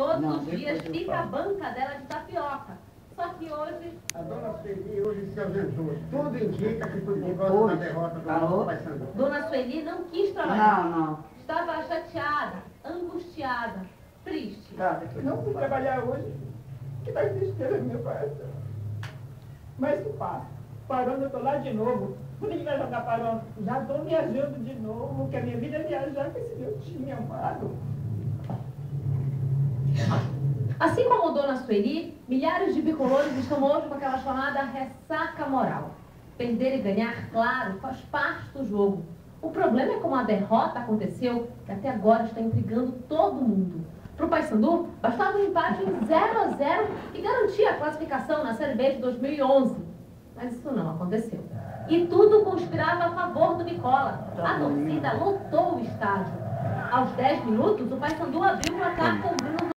Todos os dias fica a banca dela de tapioca. Só que hoje... A dona Sueli hoje se ausentou. Tudo indica que foi por causa da derrota do Paysandu. Dona Sueli não quis trabalhar. Não. Estava chateada, angustiada, triste. Não fui trabalhar hoje, que vai tristeza meu coração. Mas que passa. Parando, eu tô lá de novo. Quando a gente vai jogar parando, já tô viajando de novo, que a minha vida é viajar com esse meu time amado. Assim como Dona Sueli, milhares de bicolores estão hoje com aquela chamada ressaca moral. Perder e ganhar, claro, faz parte do jogo. O problema é como a derrota aconteceu, que até agora está intrigando todo mundo. Para o Paysandu, bastava um empate em 0-0 e garantir a classificação na Série B de 2011. Mas isso não aconteceu. E tudo conspirava a favor do Nicola. A torcida lotou o estádio. Aos 10 minutos, o Paysandu abriu o placar com